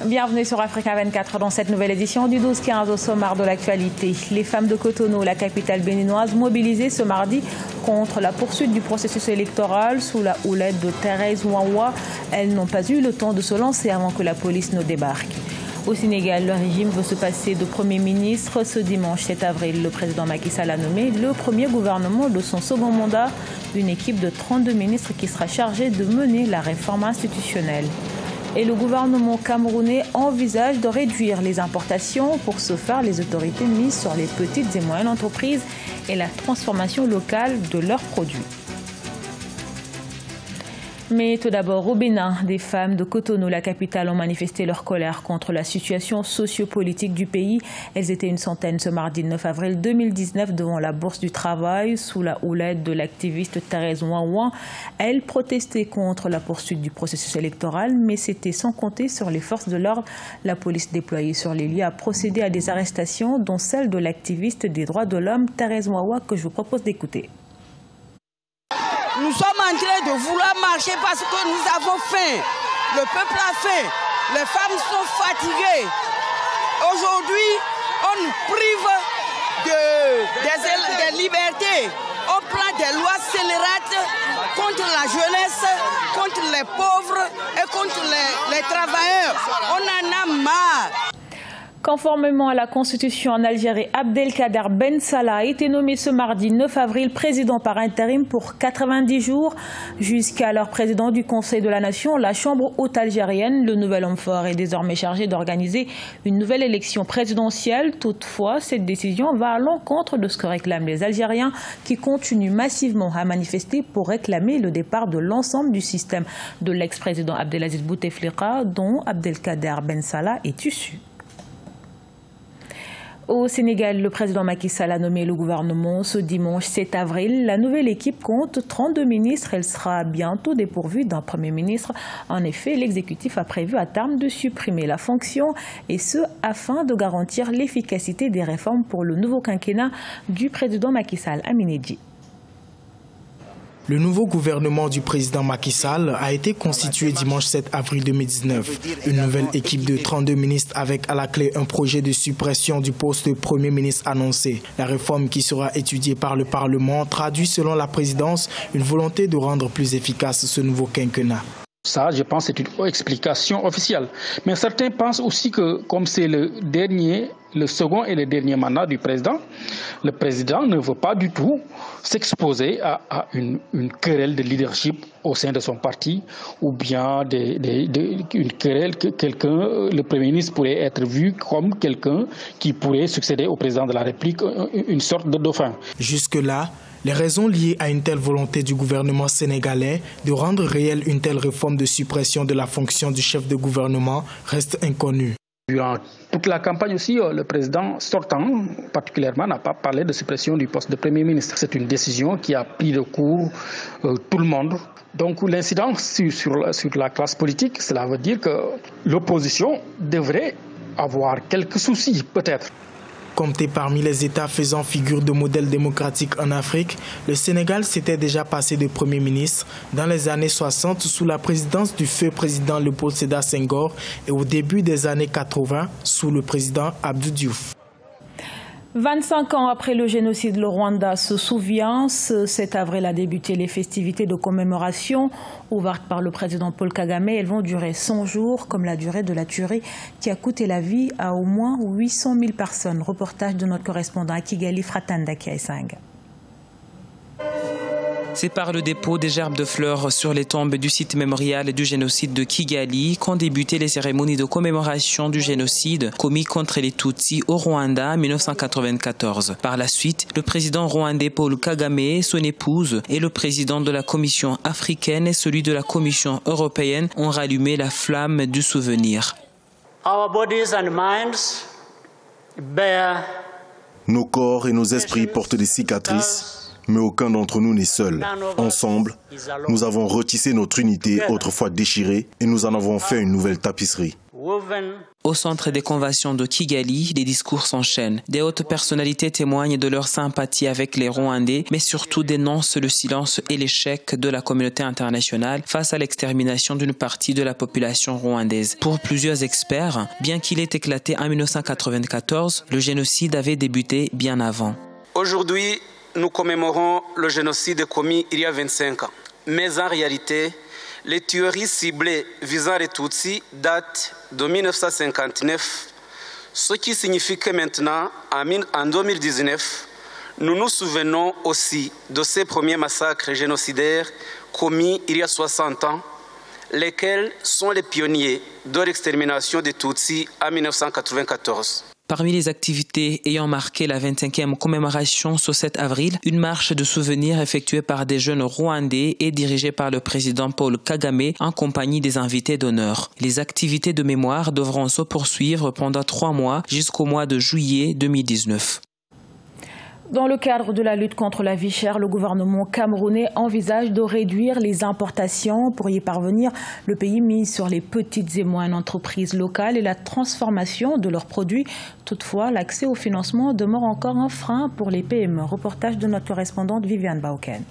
Bienvenue sur Africa 24 dans cette nouvelle édition du 12-15 au sommaire de l'actualité. Les femmes de Cotonou, la capitale béninoise, mobilisées ce mardi contre la poursuite du processus électoral sous la houlette de Thérèse Ouaoua. Elles n'ont pas eu le temps de se lancer avant que la police ne débarque. Au Sénégal, le régime veut se passer de Premier ministre. Ce dimanche 7 avril, le président Macky Sall a nommé le premier gouvernement de son second mandat, une équipe de 32 ministres qui sera chargée de mener la réforme institutionnelle. Et le gouvernement camerounais envisage de réduire les importations. Pour ce faire, les autorités misent sur les petites et moyennes entreprises et la transformation locale de leurs produits. Mais tout d'abord, au Bénin, des femmes de Cotonou, la capitale, ont manifesté leur colère contre la situation sociopolitique du pays. Elles étaient une centaine ce mardi 9 avril 2019 devant la Bourse du Travail sous la houlette de l'activiste Thérèse Ouaoua. Elles protestaient contre la poursuite du processus électoral, mais c'était sans compter sur les forces de l'ordre. La police déployée sur les lieux a procédé à des arrestations, dont celle de l'activiste des droits de l'homme Thérèse Ouaoua, que je vous propose d'écouter. Nous sommes en train de vouloir marcher parce que nous avons faim. Le peuple a faim. Les femmes sont fatiguées. Aujourd'hui, on nous prive des libertés. On prend des lois scélérates contre la jeunesse, contre les pauvres et contre les travailleurs. On en a marre. Conformément à la Constitution en Algérie, Abdelkader Ben Salah a été nommé ce mardi 9 avril président par intérim pour 90 jours. Jusqu'alors président du Conseil de la Nation, la Chambre haute algérienne, le nouvel homme fort est désormais chargé d'organiser une nouvelle élection présidentielle. Toutefois, cette décision va à l'encontre de ce que réclament les Algériens qui continuent massivement à manifester pour réclamer le départ de l'ensemble du système de l'ex-président Abdelaziz Bouteflika, dont Abdelkader Ben Salah est issu. Au Sénégal, le président Macky Sall a nommé le gouvernement ce dimanche 7 avril. La nouvelle équipe compte 32 ministres. Elle sera bientôt dépourvue d'un premier ministre. En effet, l'exécutif a prévu à terme de supprimer la fonction, et ce, afin de garantir l'efficacité des réformes pour le nouveau quinquennat du président Macky Sall. Aminedji. Le nouveau gouvernement du président Macky Sall a été constitué dimanche 7 avril 2019. Une nouvelle équipe de 32 ministres avec à la clé un projet de suppression du poste de Premier ministre annoncé. La réforme qui sera étudiée par le Parlement traduit selon la présidence une volonté de rendre plus efficace ce nouveau quinquennat. Ça, je pense, c'est une explication officielle. Mais certains pensent aussi que, comme c'est le second et le dernier mandat du président, le président ne veut pas du tout s'exposer à une querelle de leadership au sein de son parti, ou bien une querelle que le Premier ministre pourrait être vu comme quelqu'un qui pourrait succéder au président de la République, une sorte de dauphin. Jusque-là, les raisons liées à une telle volonté du gouvernement sénégalais de rendre réelle une telle réforme de suppression de la fonction du chef de gouvernement restent inconnues. Durant toute la campagne aussi, le président sortant, particulièrement, n'a pas parlé de suppression du poste de Premier ministre. C'est une décision qui a pris de court tout le monde. Donc l'incidence sur la classe politique, cela veut dire que l'opposition devrait avoir quelques soucis, peut-être. Compté parmi les États faisant figure de modèle démocratique en Afrique, le Sénégal s'était déjà passé de Premier ministre dans les années 60 sous la présidence du feu président Léopold Sédar Senghor et au début des années 80 sous le président Abdou Diouf. 25 ans après le génocide, le Rwanda se souvient. Ce 7 avril a débuté les festivités de commémoration ouvertes par le président Paul Kagame. Elles vont durer 100 jours, comme la durée de la tuerie qui a coûté la vie à au moins 800 000 personnes. Reportage de notre correspondant à Kigali, Fratanda Kiaisang. C'est par le dépôt des gerbes de fleurs sur les tombes du site mémorial du génocide de Kigali qu'ont débuté les cérémonies de commémoration du génocide commis contre les Tutsis au Rwanda en 1994. Par la suite, le président rwandais Paul Kagame, son épouse et le président de la Commission africaine et celui de la Commission européenne ont rallumé la flamme du souvenir. Nos corps et nos esprits portent des cicatrices. Mais aucun d'entre nous n'est seul. Ensemble, nous avons retissé notre unité autrefois déchirée et nous en avons fait une nouvelle tapisserie. Au centre des conventions de Kigali, les discours s'enchaînent. Des hautes personnalités témoignent de leur sympathie avec les Rwandais, mais surtout dénoncent le silence et l'échec de la communauté internationale face à l'extermination d'une partie de la population rwandaise. Pour plusieurs experts, bien qu'il ait éclaté en 1994, le génocide avait débuté bien avant. Aujourd'hui, nous commémorons le génocide commis il y a 25 ans. Mais en réalité, les tueries ciblées visant les Tutsis datent de 1959, ce qui signifie que maintenant, en 2019, nous nous souvenons aussi de ces premiers massacres génocidaires commis il y a 60 ans, lesquels sont les pionniers de l'extermination des Tutsis en 1994. Parmi les activités ayant marqué la 25e commémoration ce 7 avril, une marche de souvenirs effectuée par des jeunes Rwandais et dirigée par le président Paul Kagame en compagnie des invités d'honneur. Les activités de mémoire devront se poursuivre pendant 3 mois jusqu'au mois de juillet 2019. Dans le cadre de la lutte contre la vie chère, le gouvernement camerounais envisage de réduire les importations. Pour y parvenir, le pays mise sur les petites et moyennes entreprises locales et la transformation de leurs produits. Toutefois, l'accès au financement demeure encore un frein pour les PME. Reportage de notre correspondante Viviane Bauken.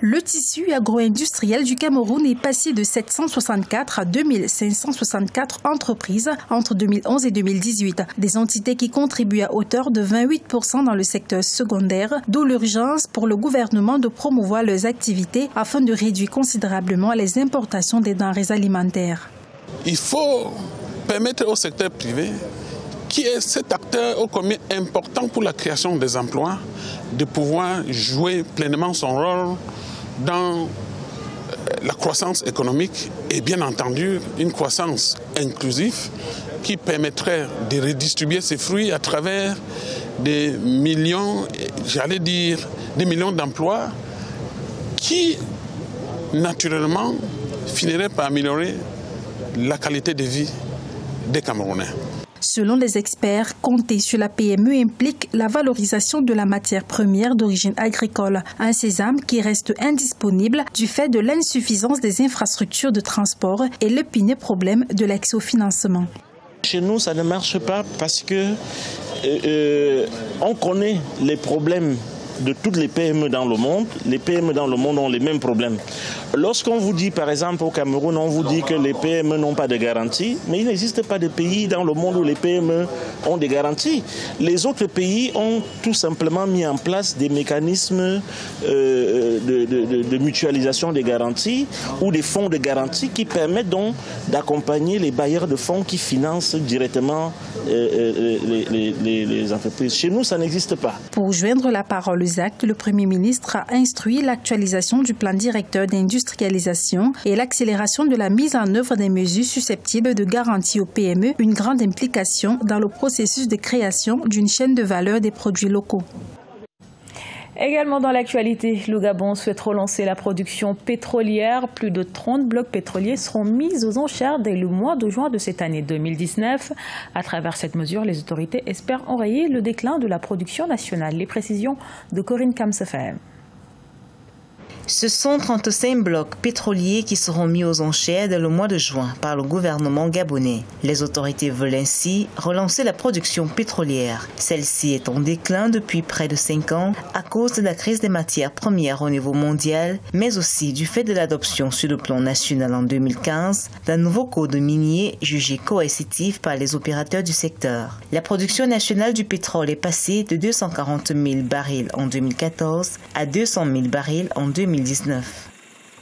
Le tissu agro-industriel du Cameroun est passé de 764 à 2564 entreprises entre 2011 et 2018. Des entités qui contribuent à hauteur de 28% dans le secteur secondaire, d'où l'urgence pour le gouvernement de promouvoir leurs activités afin de réduire considérablement les importations des denrées alimentaires. Il faut permettre au secteur privé, qui est cet acteur ô combien important pour la création des emplois, de pouvoir jouer pleinement son rôle dans la croissance économique et bien entendu une croissance inclusive qui permettrait de redistribuer ces fruits à travers des millions, j'allais dire des millions d'emplois qui naturellement finiraient par améliorer la qualité de vie des Camerounais. Selon les experts, compter sur la PME implique la valorisation de la matière première d'origine agricole, un sésame qui reste indisponible du fait de l'insuffisance des infrastructures de transport et l'épineux problème de l'accès au financement. Chez nous, ça ne marche pas parce que on connaît les problèmes de toutes les PME dans le monde. Les PME dans le monde ont les mêmes problèmes. Lorsqu'on vous dit, par exemple, au Cameroun, on vous dit que les PME n'ont pas de garantie, mais il n'existe pas de pays dans le monde où les PME ont des garanties. Les autres pays ont tout simplement mis en place des mécanismes de mutualisation des garanties ou des fonds de garantie qui permettent donc d'accompagner les bailleurs de fonds qui financent directement les entreprises. Chez nous, ça n'existe pas. Pour joindre la parole aux actes, le Premier ministre a instruit l'actualisation du plan directeur d'industrialisation et l'accélération de la mise en œuvre des mesures susceptibles de garantir aux PME une grande implication dans le processus de création d'une chaîne de valeur des produits locaux. Également dans l'actualité, le Gabon souhaite relancer la production pétrolière. Plus de 30 blocs pétroliers seront mis aux enchères dès le mois de juin de cette année 2019. À travers cette mesure, les autorités espèrent enrayer le déclin de la production nationale. Les précisions de Corinne Kamsefem. Ce sont 35 blocs pétroliers qui seront mis aux enchères dès le mois de juin par le gouvernement gabonais. Les autorités veulent ainsi relancer la production pétrolière. Celle-ci est en déclin depuis près de 5 ans à cause de la crise des matières premières au niveau mondial, mais aussi du fait de l'adoption sur le plan national en 2015 d'un nouveau code minier jugé coercitif par les opérateurs du secteur. La production nationale du pétrole est passée de 240 000 barils en 2014 à 200 000 barils en 2019.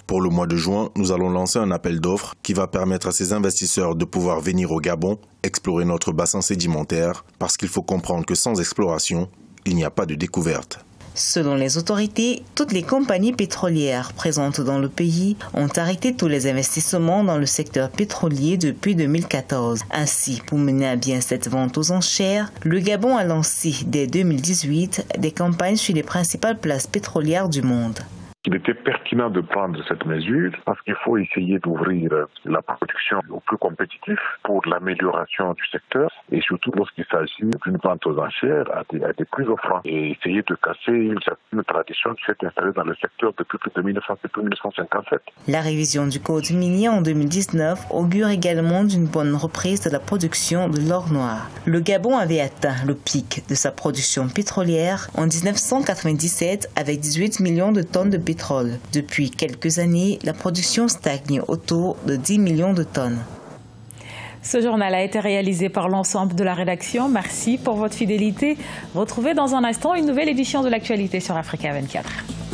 Pour le mois de juin, nous allons lancer un appel d'offres qui va permettre à ces investisseurs de pouvoir venir au Gabon, explorer notre bassin sédimentaire, parce qu'il faut comprendre que sans exploration, il n'y a pas de découverte. Selon les autorités, toutes les compagnies pétrolières présentes dans le pays ont arrêté tous les investissements dans le secteur pétrolier depuis 2014. Ainsi, pour mener à bien cette vente aux enchères, le Gabon a lancé dès 2018 des campagnes sur les principales places pétrolières du monde. était pertinent de prendre cette mesure parce qu'il faut essayer d'ouvrir la production au plus compétitif pour l'amélioration du secteur et surtout lorsqu'il s'agit d'une vente aux enchères à des prix offrants et essayer de casser une tradition qui s'est installée dans le secteur depuis plus de 1957. La révision du code minier en 2019 augure également d'une bonne reprise de la production de l'or noir. Le Gabon avait atteint le pic de sa production pétrolière en 1997 avec 18 millions de tonnes de pétrole. Depuis quelques années, la production stagne autour de 10 millions de tonnes. Ce journal a été réalisé par l'ensemble de la rédaction. Merci pour votre fidélité. Retrouvez dans un instant une nouvelle édition de l'actualité sur Africa 24.